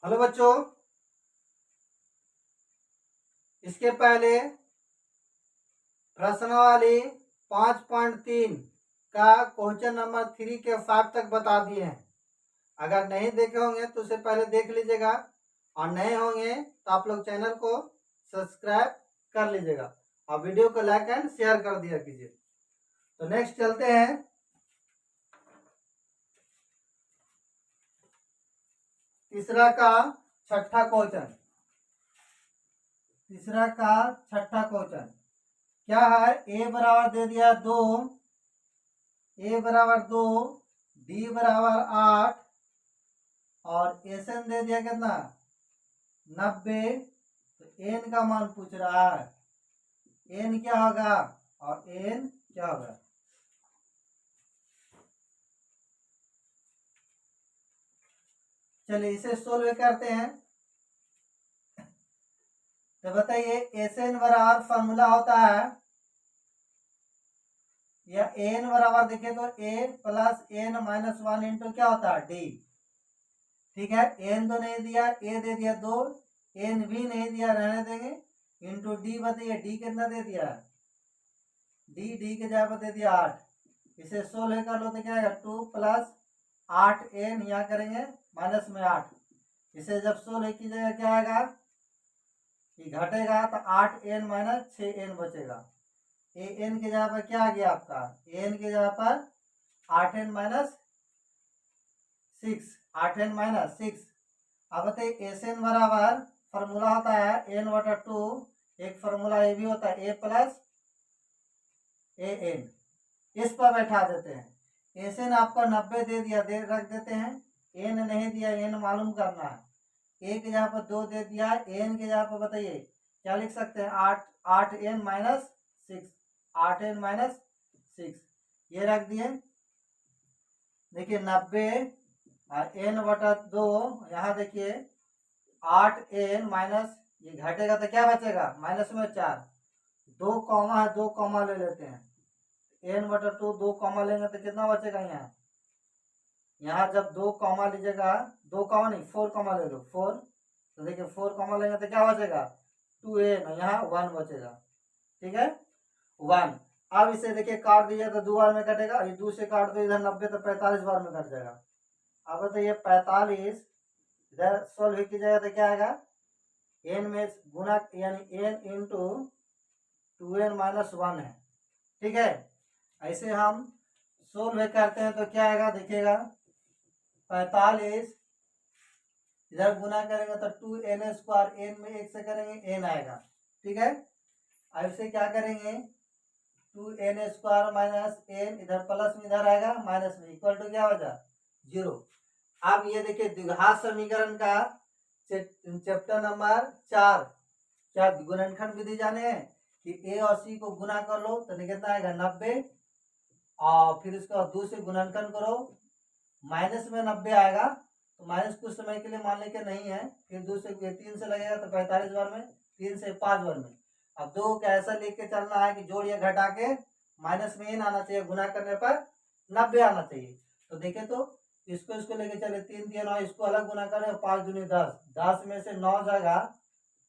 Hello बच्चों, इसके पहले प्रश्नावली 5.3 का क्वेश्चन नंबर 3 के 5 तक बता दिए हैं। अगर नहीं देखे होंगे तो उसे पहले देख लीजिएगा और नए होंगे तो आप लोग चैनल को सब्सक्राइब कर लीजिएगा और वीडियो को लाइक एंड शेयर कर दिया कीजिए। तो नेक्स्ट चलते हैं। तीसरा का छठा क्वेश्चन क्या है? ए बराबर दे दिया 2, ए बराबर 2, डी बराबर 8 और एस एन दे दिया कितना 90। तो एन का मान पूछ रहा है, एन क्या होगा और एन क्या होगा। चलिए इसे सोल्व करते हैं। तो बताइए एस एन बराबर फॉर्मूला होता है या एन बराबर देखे तो ए प्लस एन माइनस 1 इंटू क्या होता है डी। ठीक है, एन तो नहीं दिया, ए दे दिया 2, एन भी नहीं दिया, रहने देंगे। इंटू डी बताइए डी कितना दे दिया, डी के जगह पर दे दिया 8। इसे सोल्व कर लो तो क्या आएगा 2 प्लस 8 एन, यहाँ करेंगे माइनस में 8। इसे जब सोल्व कीजिएगा क्या आएगा, ये घटेगा तो 8 एन माइनस 6 एन बचेगा। ए एन के जगह पर क्या आ गया आपका, एन के जगह पर 8 एन माइनस 6, 8 एन माइनस 6। अब बताइए एस एन बराबर फॉर्मूला होता है एन बटा 2, एक फॉर्मूला ये भी होता है ए प्लस ए एन। इस पर बैठा देते हैं। एस एन आपका 90 दे दिया, रख देते हैं। एन नहीं दिया, एन मालूम करना है। ए के जगह पर 2 दे दिया, एन के जगह पर बताइए क्या लिख सकते हैं 8 एन माइनस 6, 8 एन माइनस 6 ये रख दिए। देखिए 90 और एन बटा 2, यहाँ देखिए 8 एन माइनस, ये घटेगा तो क्या बचेगा माइनस में 4, 2 कॉमा है 2 कॉमा ले लेते हैं। एन बटा 2 2 कॉमा लेंगे तो कितना बचेगा, यहाँ जब 2 कॉमा लीजिएगा, 2 कॉमा नहीं 4 कॉमा ले लो 4। तो देखिए 4 कॉमा लेंगे तो क्या बचेगा 2 एन, यहाँ 1 बचेगा। ठीक है 1। अब इसे देखिए काट दीजिए तो 2 बार में कटेगा, ये 2 से काट दो इधर 90 तो 45 बार में कट जाएगा। अब बताइए 45 इधर सोल्व कीजिएगा तो क्या आएगा, एन में गुना यानी एन इंटू 2 एन माइनस 1 है। ठीक है, ऐसे हम सोल्व करते हैं तो क्या आएगा देखिएगा 45 इधर गुना करेंगे तो 2 एन स्क्वायर, एन में 1 से करेंगे एन आएगा। ठीक है, अब इसे क्या करेंगे 2 एन स्क्वायर माइनस एन, इधर प्लस में इधर आएगा माइनस में, इक्वल टू क्या हो जाए 0। अब ये देखिए द्विघात समीकरण का चैप्टर नंबर 4, क्या गुणनखंड विधि जाने हैं कि ए और सी को गुना कर लो तो कितना आएगा 90, और फिर इसका 2 से गुणनखंड करो, माइनस में 90 आएगा। तो माइनस कुछ समय के लिए मान लेके नहीं है, फिर 2 से 3 से लगेगा तो 45 बार में, 3 से 5 बार में। अब 2 का ऐसा लेके चलना है कि जोड़ या घटा के माइनस में आना चाहिए, गुना करने पर 90 आना चाहिए। तो देखे तो इसको लेके चले 3 दिया 9, इसको अलग गुना करें 5 दूनी 10, 10 में से 9 जाएगा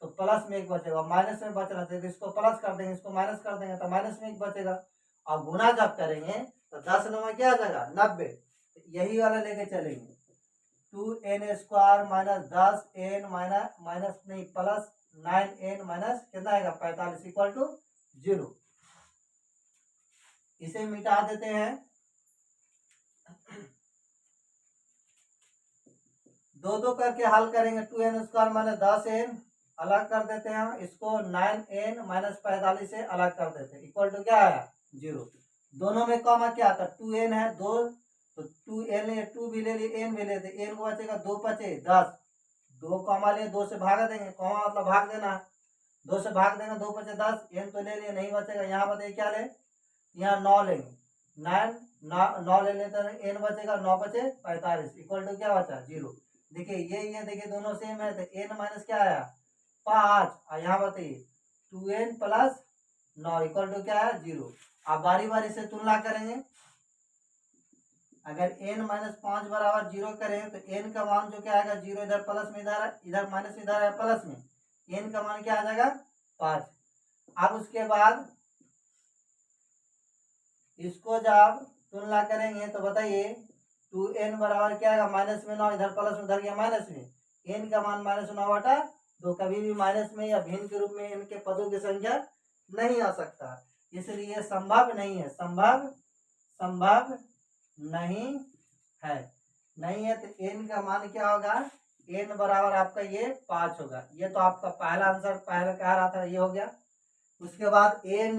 तो प्लस में 1 बचेगा, माइनस में बचना चाहिए तो इसको प्लस कर देंगे, इसको माइनस कर देंगे तो माइनस में 1 बचेगा। और गुना जब करेंगे तो 10 9 में क्या आ जाएगा 90, यही वाला लेके चलेंगे 2 N square minus 10 N minus नहीं प्लस 9 एन माइनस कितना आएगा 45 इक्वल टू 0। इसे मिटा देते हैं, 2 करके हल करेंगे। 2 एन स्क्वायर माइनस 10 एन अलग कर देते हैं, इसको 9 एन माइनस 45 से अलग कर देते हैं, इक्वल टू क्या आया 0। दोनों में कॉमा क्या आता 2 एन है 2, तो 2 एन 2 भी ले लिए एन भी ले दे, एन को बचेगा 2 बचे 10, 2 कॉमा लिए 2 से भाग देंगे, कॉमा मतलब भाग देना है, 2 से भाग देंगे 2 बचे 10, एन तो ले लिए नहीं बचेगा। यहाँ बताइए क्या ले, यहाँ 9 लेंगे, 9 ले लेते हैं, एन बचेगा 9 बचे 45 इक्वल टू क्या बचा 0। देखिए ये देखिए दोनों सेम है तो एन माइनस क्या आया 5, और यहाँ बताइए 2 एन प्लस 9 इक्वल टू क्या है 0। अब बारी बारी से तुलना करेंगे, अगर n माइनस 5 बराबर 0 करें तो n का मान जो क्या आएगा 0, इधर प्लस में इधर माइनस, इधर है प्लस में, n का मान क्या आ जाएगा 5। अब उसके बाद इसको जब तुलना करेंगे तो बताइए 2n बराबर क्या आएगा माइनस में 9, इधर प्लस में, उधर गया माइनस में, n का मान माइनस 9 तो कभी भी माइनस में या भिन्न के रूप में इनके पदों की संख्या नहीं आ सकता, इसलिए संभव नहीं है, संभव नहीं है, तो n का मान क्या होगा, n बराबर आपका ये 5 होगा। ये तो आपका पहला आंसर पहले कह रहा था, ये हो गया। उसके बाद n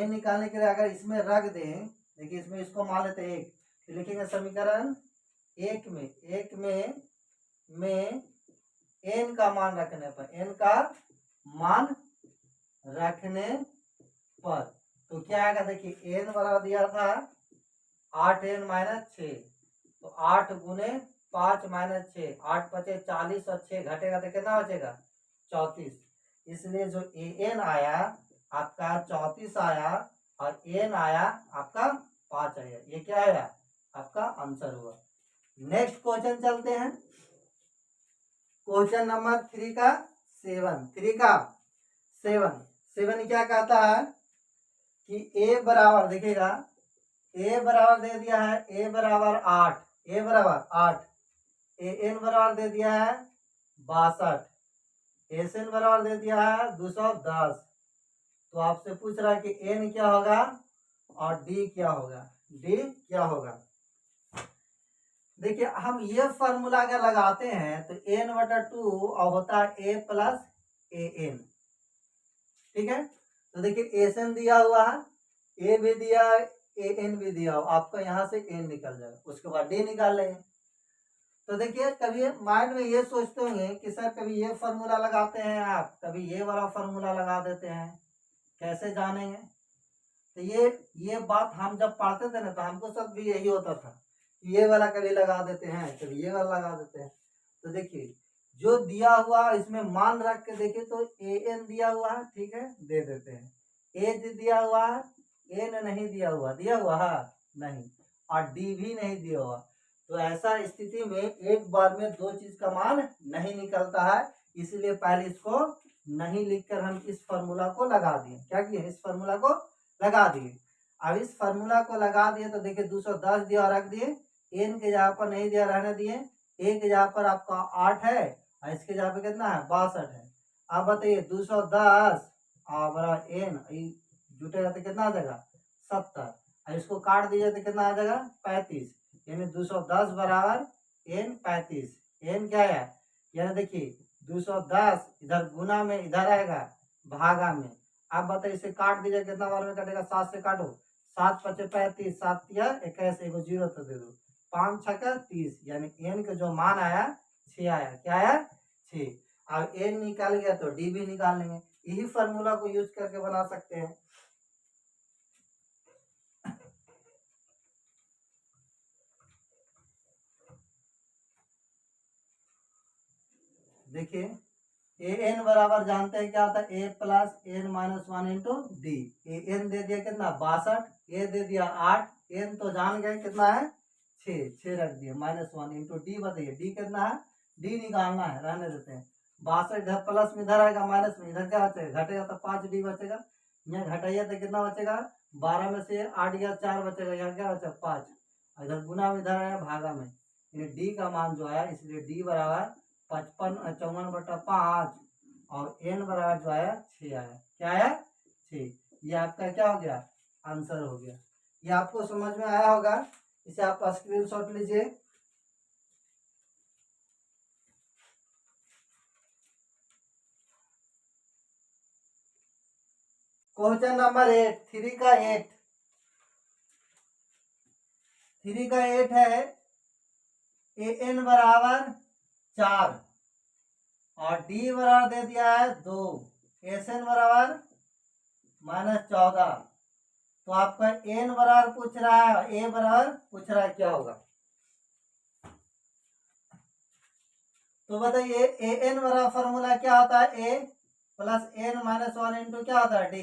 निकालने के लिए अगर इसमें रख दें, देखिए इसमें इसको मान लेते हैं 1, तो लिखेंगे समीकरण 1 में n का मान रखने पर, n का मान रखने पर तो क्या आएगा, देखिए n बराबर दिया था 8n माइनस 6, तो 8 गुने 5 माइनस 6, 8 पचे 40 और 6 घटेगा तो कितना बचेगा 34, इसलिए जो an आया आपका 34 आया और n आया आपका 5 आया, ये क्या आया आपका आंसर हुआ। नेक्स्ट क्वेश्चन चलते हैं, क्वेश्चन नंबर 3 का 7 क्या कहता है कि a बराबर, देखिएगा a बराबर दे दिया है a बराबर 8, a n बराबर दे दिया है 62, sn बराबर दे दिया है 210, तो आपसे पूछ रहा है कि n क्या होगा और d क्या होगा। देखिए हम ये फॉर्मूला अगर लगाते हैं तो n/2 और होता है a प्लस an, ठीक है। तो देखिए sn दिया हुआ है, a भी दिया है, an भी दिया हो, आपका यहाँ से n निकल जाएगा, उसके बाद d निकाल लेंगे। तो देखिए कभी माइंड में ये सोचते होंगे कि सर कभी ये फॉर्मूला लगाते हैं आप, कभी ये वाला फॉर्मूला लगा देते हैं, कैसे जानेंगे। तो ये बात हम जब पढ़ते थे ना तो हमको सब भी यही होता था, ये वाला कभी लगा देते हैं, कभी ये वाला लगा देते हैं। तो देखिए जो दिया हुआ इसमें मान रख के देखिए तो an दिया हुआ है, ठीक है, दे देते हैं, a दिया हुआ है, n नहीं दिया हुआ है नहीं, और d भी नहीं दिया हुआ, तो ऐसा स्थिति में एक बार में दो चीज का मान नहीं निकलता है, इसलिए पहले इसको नहीं लिखकर हम इस फॉर्मूला को लगा दिए। क्या किए, इस फॉर्मूला को लगा दिए। अब इस फॉर्मूला को लगा दिए तो देखिए 210 दिया और रख दिए, n के जगह पर नहीं दिया रहने दिए, a के जगह पर आपका 8 है और इसके जगह पे कितना है 62 है। अब बताइए 210 और n जुटेगा तो कितना आ जाएगा 70, और इसको काट दीजिए तो कितना आ जाएगा 35, यानी 210 बराबर n 35, n क्या है, यानी देखिए 210 इधर गुना में इधर आएगा भागा में। अब बताइए इसे काट दीजिए, कितना बार में कटेगा, 7 से काटो, 7 पचे 35, 7 या 21, एगो 0 तो दे दो, 5 6 30, यानी n का जो मान आया 6 आया, क्या आया 6। अब n निकाल गया तो d भी निकाल लेंगे, यही फॉर्मूला को यूज करके बना सकते हैं। देखिए an बराबर जानते हैं क्या होता है, a plus n minus 1 into D. an दे दिया कितना 62, a दे दिया 8, n तो जान गए कितना है 6 रख दिया, माइनस 1 इंटू डी। बताइए डी कितना है, डी निकालना है, रहने देते हैं। 62 इधर प्लस में इधर आएगा माइनस में, इधर क्या बचेगा घटेगा तो 5 डी बचेगा, यहाँ घटाइए तो कितना बचेगा 12 में से 8 या 4 बचेगा, यहाँ क्या बचा 5, इधर गुना में इधर आया भागा में, डी का मान जो आया, इसलिए डी बराबर 54/5 और n बराबर जो आया 6 आया, क्या आया 6। ये आपका क्या हो गया आंसर हो गया। ये आपको समझ में आया होगा, इसे आप स्क्रीनशॉट लीजिए। क्वेश्चन नंबर 8, 3 का 8 है an बराबर 4 और d बराबर दे दिया है 2, sn बराबर -14, तो आपका n बराबर पूछ रहा है और a बराबर पूछ रहा है, क्या होगा। तो बताइए an बराबर फॉर्मूला क्या होता है, a plus n minus 1 into क्या होता है d।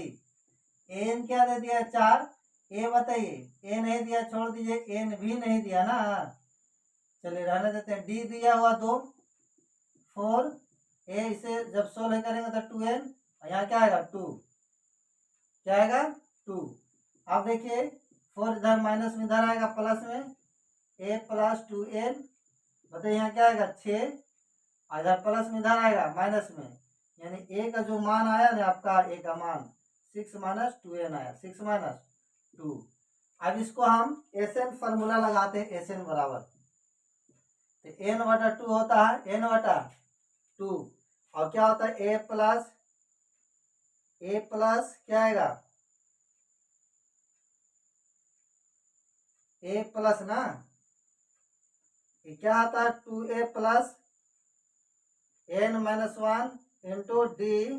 an क्या दे दिया 4, ए बताइए, ए नहीं दिया छोड़ दीजिए, एन भी नहीं दिया ना, चलिए रहने देते हैं। डी दिया हुआ 2 4, ए इसे जब सोल्व करेंगे तो 2n, यहाँ क्या आएगा 2, क्या आएगा 2। अब देखिए 4 इधर माइनस में, इधर आएगा प्लस में, ए प्लस 2n, बताइए यहाँ क्या आएगा 6, इधर प्लस में इधर आएगा माइनस में, यानी ए का जो मान आया ना आपका, ए का मान 6 माइनस 2n आया, 6 माइनस 2। अब इसको हम एन फॉर्मूला लगाते हैं, एन बराबर, तो n बटा 2 होता है, n बटा 2, और क्या होता है ए प्लस क्या आएगा, ए प्लस ना, ये क्या आता है 2a plus n minus 1 into D,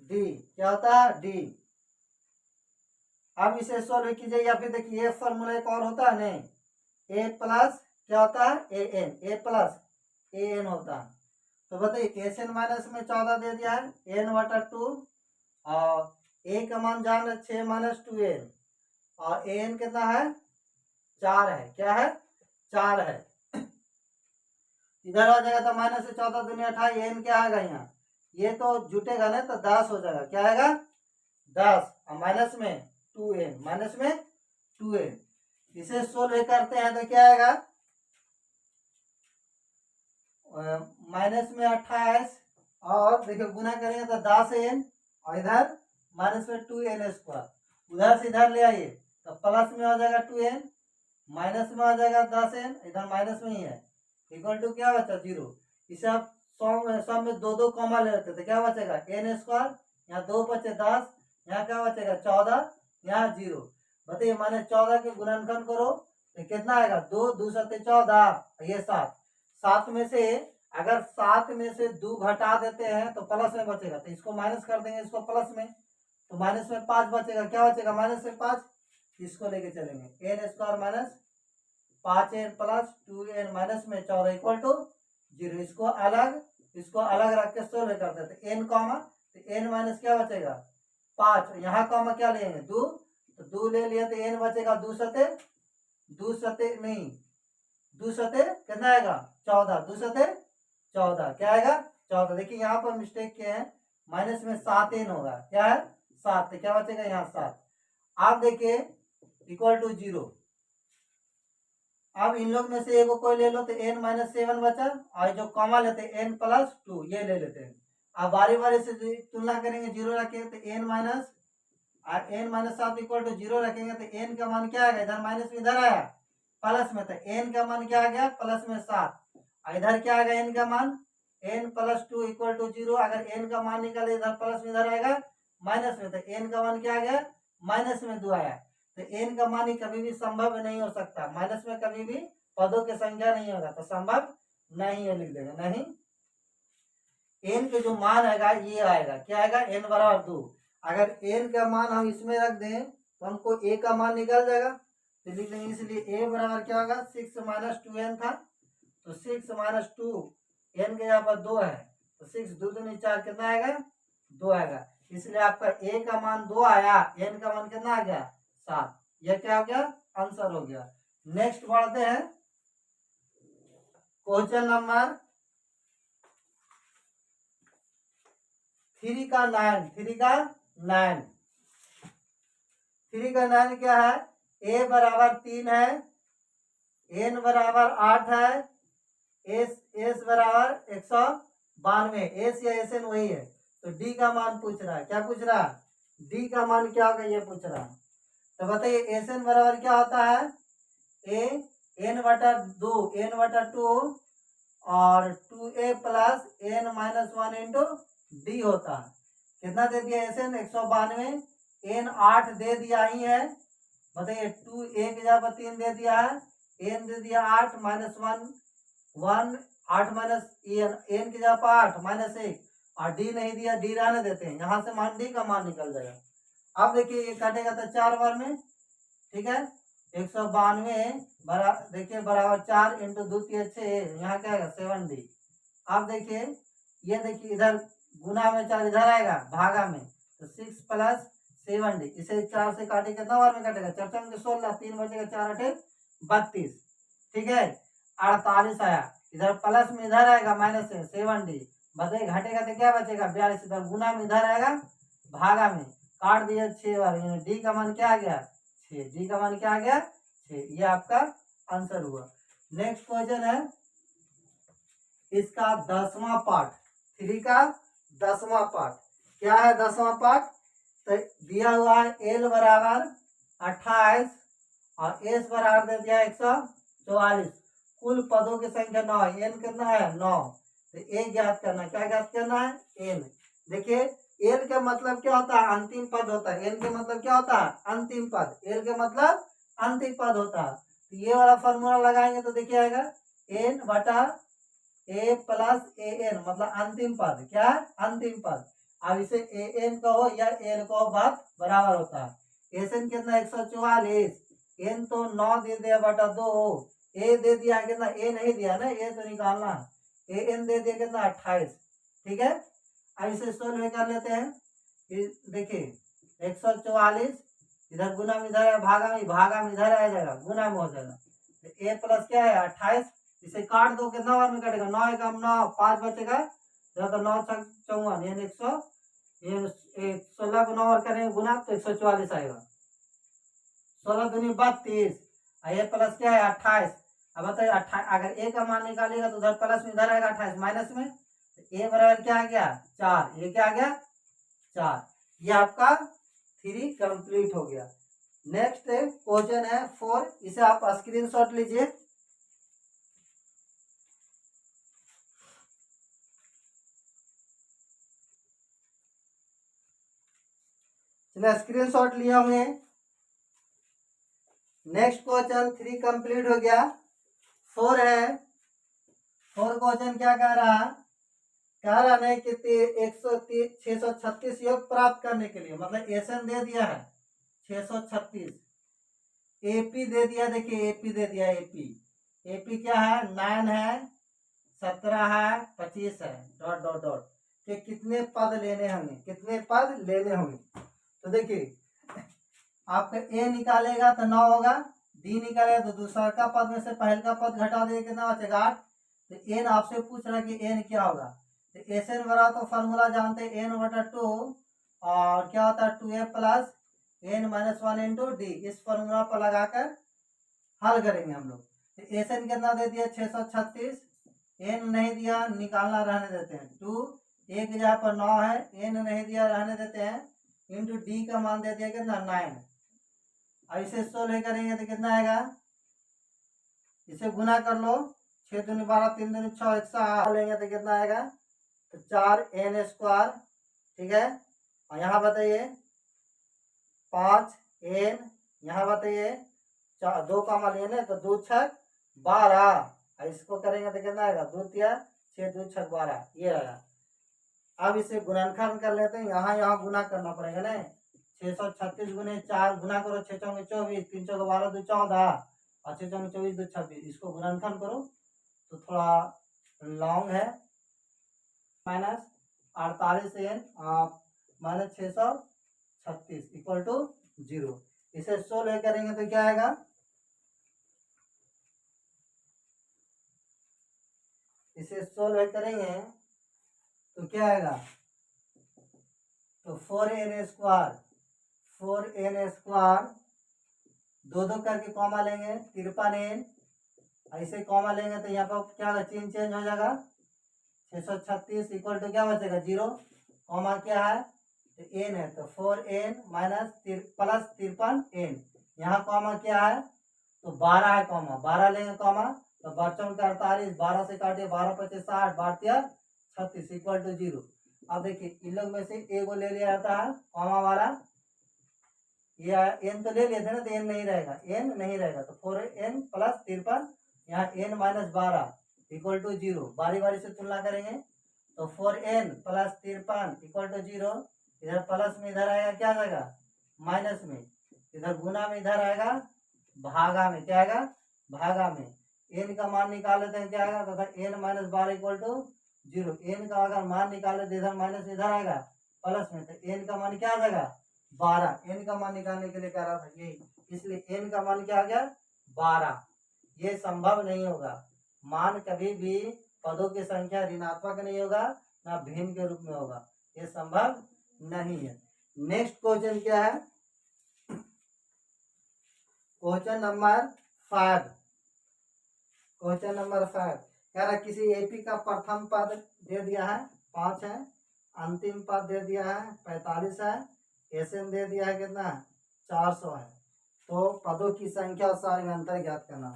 D क्या होता है डी। अब इसे सोल्व कीजिए, या फिर देखिए ये फॉर्मूला एक और होता है नहीं, ए प्लस क्या होता है A N, A plus A N होता है। तो बताइए एस एन माइनस में 14 दे दिया है, एन बटा 2, और ए का मान जान रहे 6 माइनस 2n, और ए एन कितना है 4 है, क्या है 4 है। इधर आ जाएगा तो माइनस से 14 दूनी 28, एन क्या आएगा यहाँ, ये तो जुटेगा ना तो 10 हो जाएगा, क्या आएगा 10, और माइनस में 2n, माइनस में 2n। इसे सोल्व करते हैं तो क्या आएगा, माइनस में 28, और देखिए गुना करेंगे तो 10n, और इधर माइनस में 2n स्क्वायर, उधर से इधर ले आइए तो प्लस में हो जाएगा 2n, माइनस में हो जाएगा 10n, इधर माइनस में ही है, इक्वल टू क्या बचा 0। इसे आप सब में 2 कॉमा ले लेते तो क्या बचेगा n स्क्वायर, यहाँ 2 बचे 10, यहाँ क्या बचेगा 14, यहाँ 0। बताइए माने 14 के गुणनखंड करो तो कितना आएगा 2 2 7 14, ये 7, 7 में से अगर 7 में से 2 घटा देते हैं तो प्लस में बचेगा, तो इसको माइनस कर देंगे, इसको प्लस में, तो माइनस में 5 बचेगा, क्या बचेगा माइनस में 5, इसको लेके चलेंगे n square minus 5n plus 2n minus में 14 इक्वल टू 0। इसको अलग रख के सोल्व कर देते, n कॉमा, तो n माइनस क्या बचेगा 5, यहाँ कॉमा क्या लेंगे 2, तो 2 ले लिया तो n बचेगा 2 सते नहीं, 2 सते कितना आएगा 14, 2 सते 14, क्या आएगा 14। देखिए यहाँ पर मिस्टेक क्या है, माइनस में 7n होगा, क्या है 7, तो क्या बचेगा यहाँ 7। आप देखिए इक्वल टू 0। अब इन लोग में से एगो कोई ले लो तो n माइनस 7 बचा, और जो कॉमा लेते हैं n प्लस 2 ये ले लेते हैं। अब बारी बारी से तुलना करेंगे, 0 रखेंगे तो n माइनस 7 इक्वल टू 0 रखेंगे तो n का मान क्या आएगा, इधर माइनस में इधर आया प्लस में, तो n का मान क्या आ गया प्लस में 7, और इधर क्या आ गया n का मान n प्लस 2 इक्वल टू 0। अगर n का मान निकाले इधर प्लस में इधर आएगा माइनस में, तो n का मान क्या आ गया माइनस में 2 आया, तो n का मान ही कभी भी संभव नहीं हो सकता, माइनस में कभी भी पदों की संख्या नहीं होगा, तो संभव नहीं है, लिख देंगे नहीं। n के जो मान आएगा ये आएगा, क्या आएगा n बराबर 2। अगर n का मान हम इसमें रख दें तो हमको a का मान निकल जाएगा, तो लिख देंगे, इसलिए a बराबर क्या होगा 6 माइनस 2n था, तो 6 माइनस 2, n के यहाँ पर 2 है, तो 6 2 दूनी 4 कितना आएगा 2 आएगा, इसलिए आपका a का मान 2 आया, n का मान कितना आ गया 7, यह क्या हो गया आंसर हो गया। नेक्स्ट बढ़ते हैं क्वेश्चन नंबर 3 का 9 क्या है, a बराबर 3 है, n बराबर 8 है, s बराबर 192, s या sn वही है, तो d का मान पूछ रहा है, क्या पूछ रहा है d का मान क्या होगा ये पूछ रहा है। तो बताइए sn बराबर क्या होता है n बटा 2 और 2a plus n minus 1 into D होता है, कितना दे दिया sn 192, n 8 दे दिया ही है, बताइए 2 1 जगह पर 3 दे दिया है, n दे दिया 8 माइनस 1 8 माइनस n की जगह पर 8 माइनस 1, और डी नहीं दिया, डी रहने देते हैं, यहाँ से मान डी का मान निकल जाएगा। अब देखिए ये काटेगा तो 4 बार में, ठीक है 192 देखिए बराबर 4 इंटू 2 3 6, यहाँ क्या आएगा 7d। अब देखिए ये देखिए इधर गुना में 4 इधर आएगा भागा में, तो 6 प्लस 70। इसे 4 से काटे कितना बार में कटेगा, 4 चौके 16, 3 बचेगा, 4 8 32। ठीक है, 48 आया। इधर प्लस में इधर आएगा माइनस से 70, बताइए घटेगा तो क्या बचेगा 42। इधर गुना में इधर आएगा भागा में, काट दिया 6 बार, यानी डी का मान क्या आ गया 6। डी का मान क्या आ गया 6। ये आपका आंसर हुआ। नेक्स्ट क्वेश्चन है इसका 10वां पार्ट, 3 का 10वां पार्ट। क्या है 10वां पार्ट, तो दिया हुआ है एल बराबर 28 और एस बराबर दे दिया 144। कुल पदों की संख्या 9 है। एन कितना है 9, तो ए ज्ञात करना। क्या ज्ञात करना है, एन। देखिए एल का मतलब क्या होता है, अंतिम पद होता है। एन के मतलब क्या होता है, अंतिम पद। एल के मतलब अंतिम पद होता है। तो ये वाला फॉर्मूला लगाएंगे तो देखिए आएगा एन बटा ए प्लस ए एन, मतलब अंतिम पद। क्या अंतिम पद। अब इसे ए एन कहो या एन कहो, बात बराबर होता है। एस एन कितना 144, एन तो 9 दे दिया बटा 2, ए दे दिया कितना, ए नहीं दिया ना, ए तो निकालना। ए एन दे दिया कितना 28। ठीक है, अब इसे सोल्व कर लेते हैं। देखिए 144 इधर गुना में इधर है, भागा में इधर आ जाएगा, गुना में हो जाएगा। तो ए प्लस क्या है 28, इसे काट दो, कितना बार में कटेगा 9 एकम 9, 5 बचेगा, तो 9 छक 54, यानी 16 को 9 और करेंगे गुना तो 144 आएगा। 16 दूनी 32, ये प्लस क्या है 28। अब बताइए अगर ए का मान निकालेगा तो उधर प्लस में इधर आएगा 28, माइनस में ए बराबर क्या आ गया 4। ये क्या आ गया 4। ये आपका 3 कंप्लीट हो गया। नेक्स्ट क्वेश्चन है 4, इसे आप स्क्रीनशॉट लीजिए। चलिए स्क्रीनशॉट लिया हुए। नेक्स्ट क्वेश्चन 3 कंप्लीट हो गया। 4 है। 4 क्वेश्चन क्या कह रहा है कि 636 योग प्राप्त करने के लिए, मतलब एसएन दे दिया है 636, एपी दे दिया। देखिए एपी दे दिया, एपी क्या है 9 है, 17 है, 25 है, डॉट डॉट डॉट के कितने पद लेने होंगे, कितने पद लेने होंगे। तो देखिए आपका ए निकालेगा तो 9 होगा, डी निकालेगा तो दूसरा का पद में से पहले का पद घटा देगा, कितना बचेगा 8। तो एन आपसे पूछ रहा है कि एन क्या होगा। तो एस एन बराबर तो फॉर्मूला जानते हैं एन बटा 2, और क्या होता है 2a plus N minus 1 into D. इस फॉर्मूला पर लगाकर हल करेंगे हम लोग। तो एस एन कितना दे दिया 636, एन नहीं दिया, निकालना रहने देते हैं। 2 एक जगह पर 9 है, एन नहीं दिया, रहने देते हैं, इंटू डी का मान दे दिया कितना 9। अब इसे सोल्व करेंगे तो कितना आएगा, इसे गुना कर लो, 6 दूनी 12, 3 दूनी 6, 108 लेंगे तो कितना आएगा, तो 4n स्क्वायर। ठीक है, और यहाँ बताइए 5n, यहाँ बताइए 2 कामा लेने तो 2 छक 12, इसको करेंगे तो कितना आएगा 2 तिया 6, 2 छक 12, ये आया। अब इसे गुणनखंड कर लेते हैं, यहाँ गुना करना पड़ेगा ना। 636 गुने 4 गुना करो, 6 चौके 24, 3 चौके 12, 2 14, और 6 चौके 24, 2 26। इसको गुणनखंड करो तो थोड़ा लॉन्ग है। Minus 48n minus 636 equal to 0। इसे सोल्व करेंगे तो क्या आएगा, इसे सोल्व करेंगे तो क्या आएगा, तो 4n स्क्वायर, 4n स्क्वायर 2 करके कॉमा लेंगे 53n, ऐसे कॉमा लेंगे तो यहाँ पर क्या होगा, चिन्ह चेंज हो जाएगा। 636 इक्वल टू क्या बचेगा 0, कॉमा क्या है तो n है, तो 4n माइनस प्लस 53n, यहाँ कॉमा क्या है तो 12 है, कॉमा 12 लेंगे कॉमा, तो 48, 12 से काटिए 12 25 60, 12 36 इक्वल टू 0। अब देखिए इन लोग में से ए को ले लिया जाता है कॉमा वाला, ये एन तो ले लिए थे ना, तो एन नहीं रहेगा, एन नहीं रहेगा, तो 4n प्लस 53, यहाँ n माइनस 12 इक्वल टू 0। बारी बारी से तुलना करेंगे तो 4n प्लस 53 इक्वल टू 0। इधर प्लस में इधर आएगा क्या आएगा माइनस में, इधर गुना में इधर आएगा भागा में, क्या आएगा भागा में। n का मान निकाल लेते हैं, क्या आएगा तथा n minus 12 equal to 0। n का अगर मान निकाले तो इधर माइनस इधर आएगा प्लस में, तो n का मान क्या आ जाएगा 12, एन का मान निकालने के लिए कह रहा था ये, इसलिए एन का मान क्या आ गया 12। ये संभव नहीं होगा, मान कभी भी पदों की संख्या ऋणात्मक नहीं होगा ना भिन्न के रूप में होगा, ये संभव नहीं है। नेक्स्ट क्वेश्चन क्या है, क्वेश्चन नंबर 5, क्वेश्चन नंबर 5 कह रहा किसी एपी का प्रथम पद दे दिया है 5 है, अंतिम पद दे दिया है 45 है, एसएन दे दिया है कितना 400 है। तो पदों की संख्या और सारे में अंतर ज्ञात करना,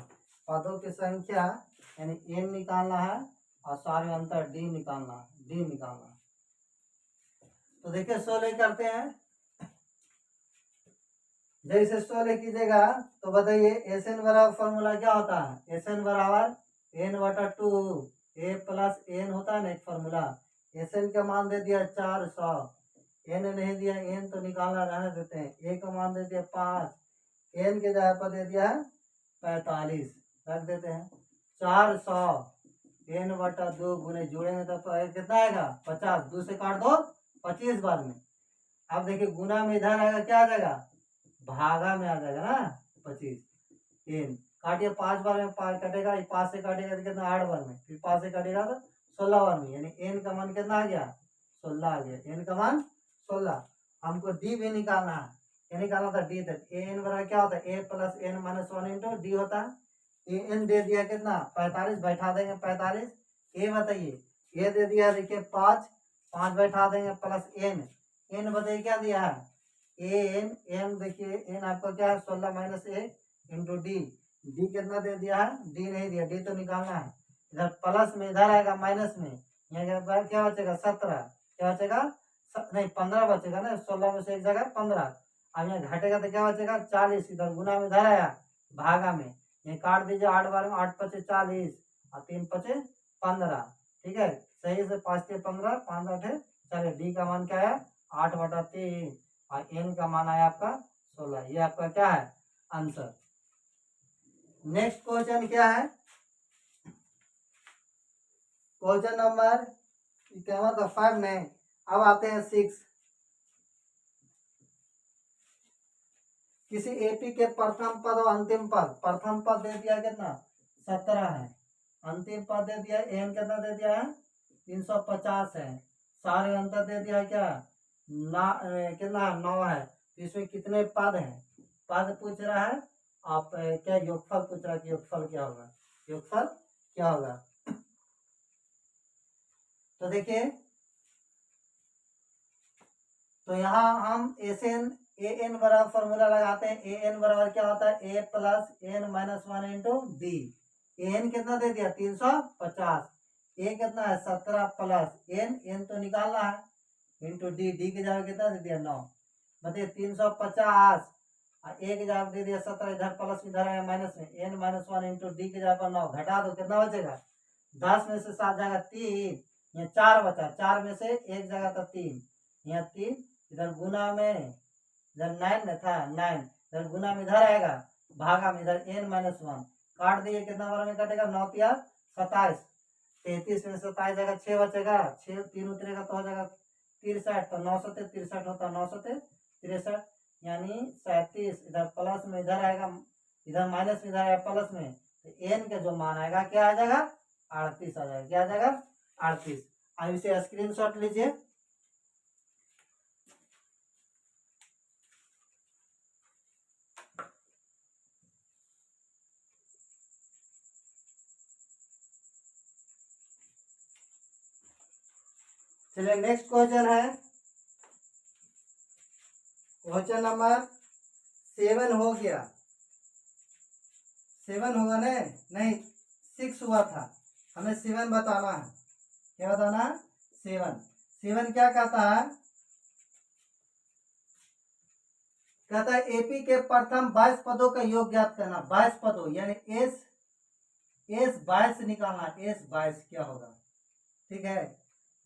पदों की संख्या यानी एन निकालना है और सारे में अंतर डी निकालना, डी निकालना। तो देखिए 16 करते हैं, जैसे 16 कीजिएगा तो बताइए एस एन बराबर फॉर्मूला क्या होता है, एस एन बराबर एन बटा 2 ए प्लस एन होता है ना एक फॉर्मूला। एस एन का मान दे दिया 400, एन नहीं दिया, एन तो निकालना रहने देते हैं, ए का मान दे दिया 5, एन के जगह पर दे दिया 45 रख देते हैं। 400 एन बटा 2 गुने जोड़ेंगे तो कितना आएगा 50, 2 से काट दो 25 बार में। अब देखिए गुना में इधर आएगा क्या आ जाएगा भागा में आ जाएगा ना 25, एन काटिए 5 बार में 5 कटेगा, 5 से काटेगा तो कितना 8 बार में, फिर 5 से काटेगा तो 16 बार में, यानी एन का मान कितना आ गया 16 आ गया, एन का मान 16। हमको डी भी निकालना है, क्या निकालना था डी तक, ए एन बराबर क्या होता है A plus N minus 1 into D होता है। ए एन दे दिया कितना 45, बैठा देंगे 45, ए बताइए ए दे दिया देखिए 5, 5 बैठा देंगे प्लस एन, एन बताइए क्या दिया है एन, एन देखिए एन आपका क्या है 16 माइनस 1 इंटू डी, डी कितना दे दिया है डी नहीं दिया, डी तो निकालना है, इधर प्लस में इधर आएगा माइनस में, यहाँ क्या बचेगा 17, क्या बचेगा नहीं 15 बचेगा ना, 16 में से एक जगह 15, अब यहाँ घटेगा तो क्या बचेगा 40, इधर गुना में इधर आया भागा में, ये काट दीजिए 8 बार में, 8 पचे 40 और 3 पचे 15, ठीक है सही से 5 से 15 5 8 चलिए डी का मान क्या है 8 बटा 3 और एन का मान आया आपका 16, ये आपका क्या है आंसर। नेक्स्ट क्वेश्चन क्या है, क्वेश्चन नंबर क्या मतलब 5 नहीं, अब आते हैं 6। किसी एपी के प्रथम पद और अंतिम पद, प्रथम पद दे दिया कितना 17 है, अंतिम पद दे दिया एन कितना दे दिया है 350 है, सारे अंतर दे दिया क्या ना कितना 9 है, तो इसमें कितने पद हैं, पद पूछ रहा है, आप क्या योगफल पूछ रहा है कि योगफल क्या होगा, योगफल क्या होगा। तो देखिए तो यहाँ हम एस एन ए एन बराबर फॉर्मूला लगाते हैं, ए एन बराबर क्या होता है A plus N minus 1 into D, N कितना दे दिया 350, ए कितना है 17 प्लस एन, एन तो निकालना है इंटू डी, डी की जगह कितना दे दिया 9, बताइए 350 और ए की जगह दे दिया 17, इधर प्लस इधर है माइनस में, एन माइनस 1 इंटू डी की जगह पर 9 घटा दो कितना बचेगा 10 में से 7 जाएगा 3, यहाँ 4 बचा, 4 में से एक जगह था 3, यहाँ 3, इधर गुना में इधर 9 था 9, इधर गुना में इधर आएगा भागा में इधर n माइनस 1, काट दिए कितना बार में कटेगा 9 तिया 27, 33 में 27 जाएगा 6 बचेगा, 6 3 उतरेगा तो हो जाएगा 63, तो 9 से 63 होता है 9 से 63 यानी 37, इधर प्लस में इधर आएगा, इधर माइनस में इधर आएगा प्लस में, तो n का जो मान आएगा क्या आ जाएगा 38 आ जाएगा, क्या आ जाएगा 38। अब इसे स्क्रीनशॉट लीजिए, चलिए नेक्स्ट क्वेश्चन है, क्वेश्चन नंबर 7 हो गया, 7 होगा नहीं 6 हुआ था, हमें 7 बताना है, क्या बताना है 7, 7 क्या कहता है, कहता है एपी के प्रथम 22 पदों का योग ज्ञात करना, 22 पदों यानी एस 22 निकालना, एस 22 क्या होगा, ठीक है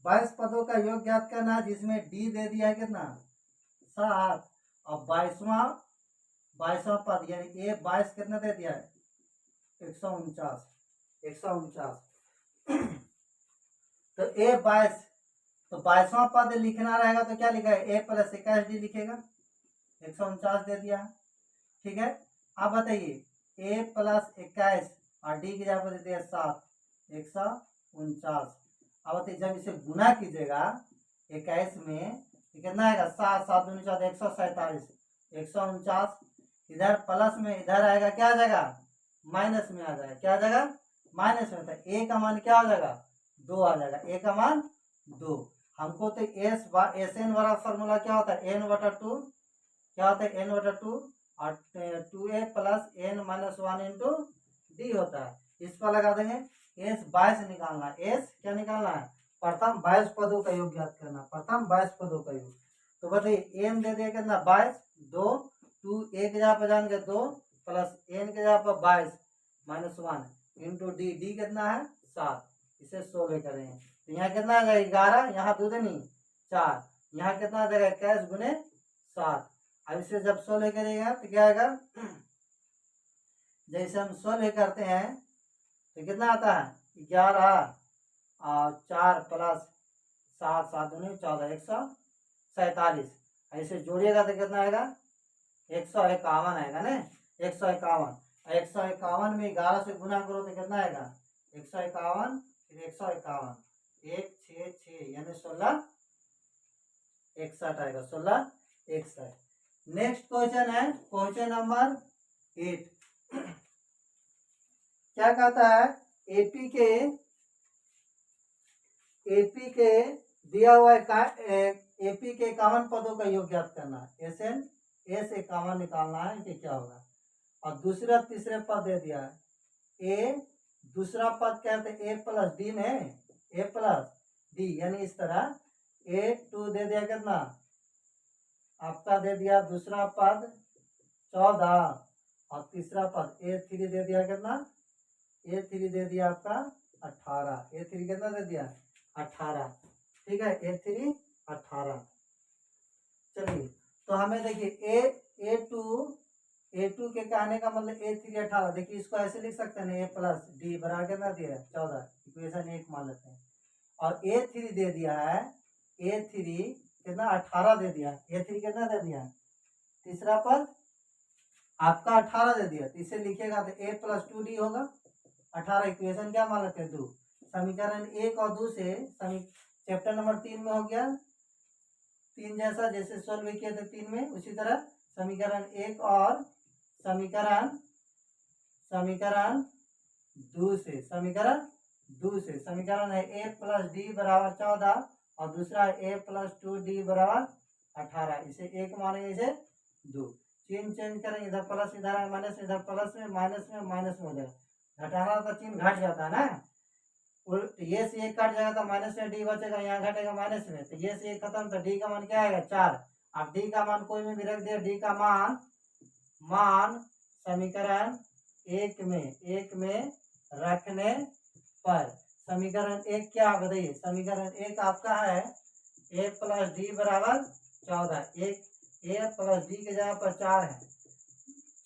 22 पदों का योग ज्ञात करना है, जिसमें डी दे दिया है कितना 7 और 22वां पद यानी ए 22 कितना दे दिया है 149, तो ए 22, तो 22वां पद लिखना रहेगा तो क्या लिखा है ए प्लस 21 डी लिखेगा, 149 दे दिया। ठीक है, अब बताइए a प्लस 21 और d की जगह पर दे दिया 7, 149। अब बताइए जब इसे गुना कीजिएगा 21 में तो कितना आएगा, 7 7 दूनी 14, 147, 149। इधर प्लस में इधर आएगा, क्या आ जाएगा, माइनस में आ जाएगा, क्या आ जाएगा, माइनस में। तो a का मान क्या हो जाएगा, 2 आ जाएगा, a का मान 2। हमको तो एस एन वाला फॉर्मूला क्या होता है, n/2 क्या होता है, n/2 और 2a plus n minus 1 into D होता है। इस पर लगा देंगे एस 22 निकालना, एस क्या निकालना है, प्रथम 22 पदों का योग ज्ञात करना, प्रथम 22 पदों का योग। तो बताइए एन दे दिया कितना, 22, 2, 2 एक जगह पर जान के 2 प्लस एन के जगह पर 22 माइनस 1 इंटू डी, डी कितना है 7। इसे 16 करेंगे तो यहाँ कितना आ जाएगा 11, यहाँ 2 दूनी 4, यहाँ कितना आ जाएगा 21 गुने 7। अब इसे जब 16 करिएगा तो क्या आएगा, जैसे हम 16 करते हैं तो कितना आता है, 11 और 4 प्लस 7 7 दूनी 14, 147। ऐसे जोड़िएगा तो कितना आएगा, 151 आएगा ना, 151। 151 में 11 से गुना करो तो कितना आएगा, 151 फिर 151, 1 6 6 यानी 16 61 आएगा, 16 61। नेक्स्ट क्वेश्चन है क्वेश्चन नंबर 8। क्या कहता है, एपी के दिया हुआ एपी के 51 पदों का योग ज्ञात करना है, एस एन एस 51 निकालना है कि क्या होगा। और दूसरा तीसरे पद दे दिया है ए, दूसरा पद कहते हैं ए प्लस डी में, ए प्लस डी यानी इस तरह A2 दे दिया कितना आपका, दे दिया दूसरा पद 14 और तीसरा पद A3 दे दिया कितना, A3 दे दिया आपका 18, A3 कितना दे दिया 18। ठीक है, A3 18। चलिए तो हमें देखिए A2 के कहने का मतलब A3 18। देखिए इसको ऐसे लिख सकते हैं, A प्लस डी बराबर कितना दिया है 14, इक्वेशन 1 मान लेते हैं। और A3 दे दिया है, A3 कितना 18 दे दिया, A3 कितना दे दिया, तीसरा पद आपका 18 दे दिया। तो इसे लिखेगा तो A प्लस 2D होगा 18, इक्वेशन क्या मान लेते हैं 2। समीकरण 1 और 2 से चैप्टर नंबर 3 में हो गया 3 जैसा, जैसे सोल्व किए थे 3 में, उसी तरह समीकरण 1 और समीकरण 2 से, समीकरण है A प्लस डी बराबर 14 और दूसरा A प्लस 2D बराबर 18। इसे 1 मानेंगे, इसे 2। चिन्ह चेंज करेंगे, इधर प्लस इधर है माइनस, इधर प्लस में माइनस हो जाएगा, घटाना तो चिन्ह घट जाता है ना, ये से 1 कट जाएगा तो माइनस में डी बचेगा, यहाँ घटेगा माइनस में, तो ये से 1 खत्म, तो डी का मान क्या आएगा 4। अब डी का मान कोई में भी रख दिया, डी का मान समीकरण 1 में रखने पर समीकरण 1 क्या बताइए, समीकरण 1 आपका है A प्लस डी बराबर 14, A प्लस डी के जगह पर 4 है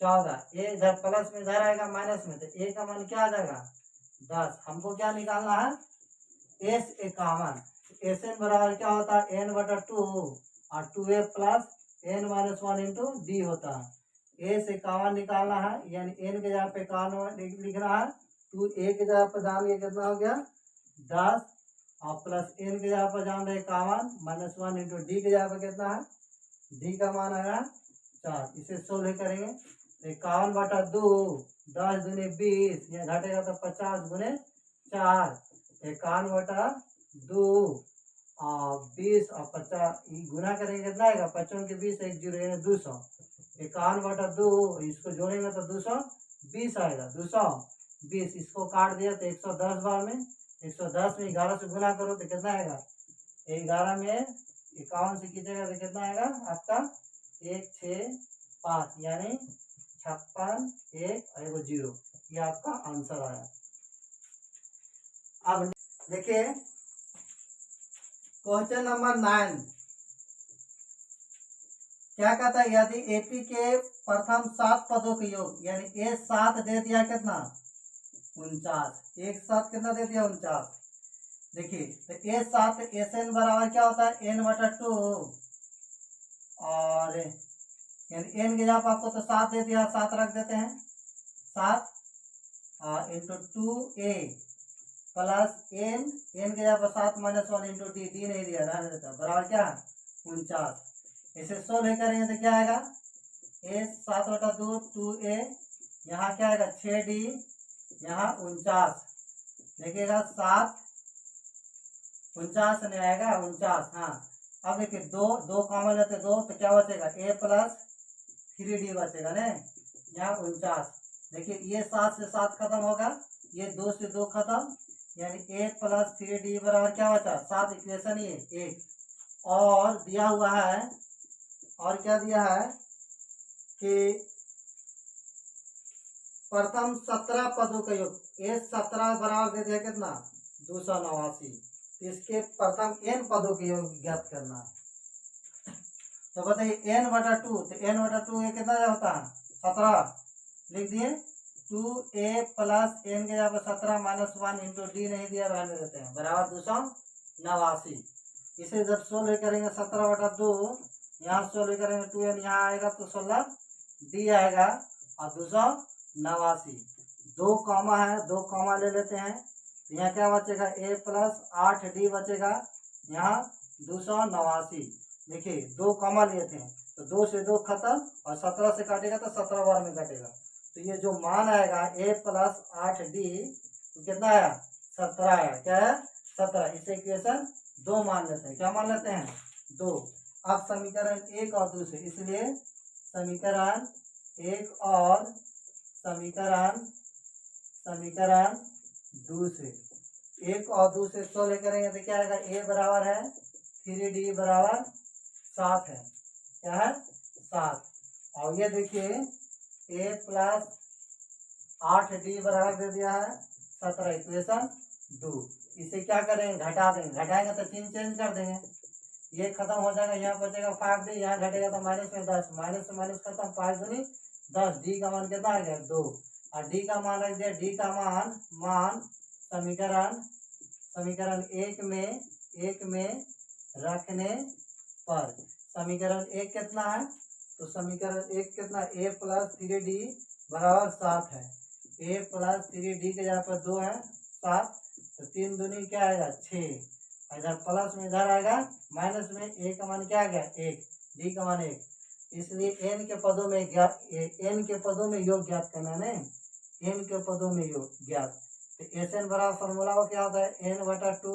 14, A इधर प्लस में इधर आएगा माइनस में, तो A का मान क्या आ जाएगा 10। हमको क्या निकालना है, S51। एस एन बराबर क्या होता है n/2 और 2A plus n minus 1 into D होता है। S51 निकालना है, यानी n के जगह पे 51 लिखना है, 2A के जगह पर जान के कितना हो गया 10 और प्लस n के जगह पर जान रहे 51 माइनस 1 इंटू डी के जगह पर कितना है, डी का मान आएगा 4। इसे 16 करेंगे, 51/2 10 दूनी 20, यह घटेगा तो 50 गुने 4, 51/2 और 20 और 50 गुना करेंगे कितना आएगा, 55 के 20 1 0 यानी 200। 51/2 इसको जोड़ेंगे तो 220 आएगा, 220 इसको काट दिया तो 110 बार में, 110 में 11 से गुना करो तो कितना आएगा, 11 में 51 से कीजिएगा तो कितना आएगा आपका 165 यानी 56 1 और 1 0, ये आपका आंसर आया। अब देखिए क्वेश्चन नंबर 9 क्या कहता है, यदि एपी के प्रथम 7 पदों के योग यानी A7 दे दिया कितना 49, एक साथ कितना दे दिया 49। देखिए तो A7 SN बराबर क्या होता है n/2 और यानी एन की जगह पर आपको तो 7 दे दिया, 7 रख देते हैं, 7 इंटू 2a प्लस एन की जगह पर 7 माइनस 1 इंटू डी नहीं दिया, रहने देता, बराबर क्या 49। इसे सोल्व करेंगे तो क्या आएगा, ए 7/2 2a, यहाँ क्या आएगा 6d, यहाँ 49 देखिएगा, 7 49 नहीं आएगा 49। हाँ अब देखिए दो कॉमन लेते दो तो क्या बचेगा, a प्लस 3d बचेगा ना, यहाँ 49। देखिए ये 7 से 7 खत्म होगा, ये 2 से 2 खत्म, यानी a प्लस 3d बराबर क्या बचा 7। इक्वेशन ये एक और दिया हुआ है, और क्या दिया है कि प्रथम 17 पदों का योग, ये 17 बराबर दे दिया कितना 289, इसके प्रथम n पदों के योग ज्ञात करना। तो बताइए n/2, तो n/2 ये कितना होता है 17, लिख दिए 2a प्लस n के जगह पर 17 माइनस 1 इंटू डी नहीं दिया, रहने देते हैं, बराबर 289। इसे जब सोल्व करेंगे 17/2, यहाँ सोल्व करेंगे 2n यहाँ आएगा तो 16d आएगा, और 289 दो कॉमा है, दो कॉमा ले लेते हैं, तो यहाँ क्या बचेगा a प्लस 8d बचेगा, यहाँ 289। देखिए दो कॉमा लिए थे तो 2 से 2 खत्म, और 17 से काटेगा तो 17 बार में कटेगा, तो ये जो मान आएगा a प्लस 8d तो कितना आया 17 आया, क्या है 17। इसे इक्वेशन 2 मान लेते हैं, क्या मान लेते हैं 2। अब समीकरण 1 और 2 से, इसलिए समीकरण 1 और समीकरण 2 से, 1 और 2 से सोल्व करेंगे तो क्या आएगा, a बराबर है 3d बराबर 7 है, क्या है 7। और ये देखिए a प्लस 8d बराबर दे दिया है 17, इक्वेशन 2। इसे क्या करेंगे घटा देंगे, घटाएंगे तो चिन्ह चेंज कर देंगे, ये खत्म हो जाएगा, यहाँ बचेगा 5d, यहाँ घटेगा तो माइनस में 10, माइनस से माइनस खत्म, 5 दूनी 10, डी का मान कितना आ गया 2, और डी का मान रख दिया, डी का मान समीकरण एक में रखने पर समीकरण 1 कितना है, तो समीकरण 1 कितना a प्लस 3d बराबर 7 है, a प्लस 3d के जगह पर 2 है 7, तो 3 दूनी क्या आएगा 6, इधर प्लस में इधर आएगा माइनस में, a का मान क्या आ गया 1, d का मान 1, इसलिए n के पदों में योग ज्ञात करना है, n के पदों में योग ज्ञात। तो Sn बराबर फॉर्मूला वो क्या होता है n/2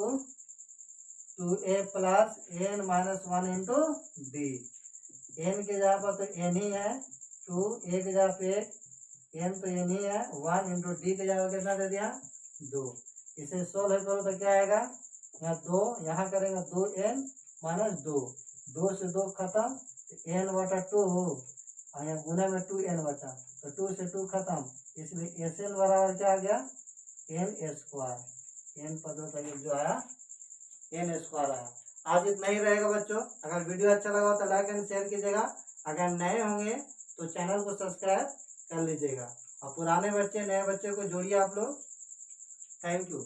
2a plus n minus 1 into D, n के जगह पर तो n ही है, 2 a के जगह पे n तो n ही है, 1 इंटू डी के जगह कितना दे दिया 2। इसे सोल्व करो तो क्या आएगा, यहाँ 2 यहाँ करेंगे 2n माइनस 2, 2 से 2 खत्म, n/2 और यहाँ गुना में 2n बचा, तो 2 से 2 खत्म, इसलिए Sn बराबर क्या आ गया n², n पदों का योग जो आया n² आया। आज इतना ही रहेगा बच्चों, अगर वीडियो अच्छा लगा तो लाइक एंड शेयर कीजिएगा, अगर नए होंगे तो चैनल को सब्सक्राइब कर लीजिएगा, और पुराने बच्चे नए बच्चे को जोड़िए आप लोग। Thank you.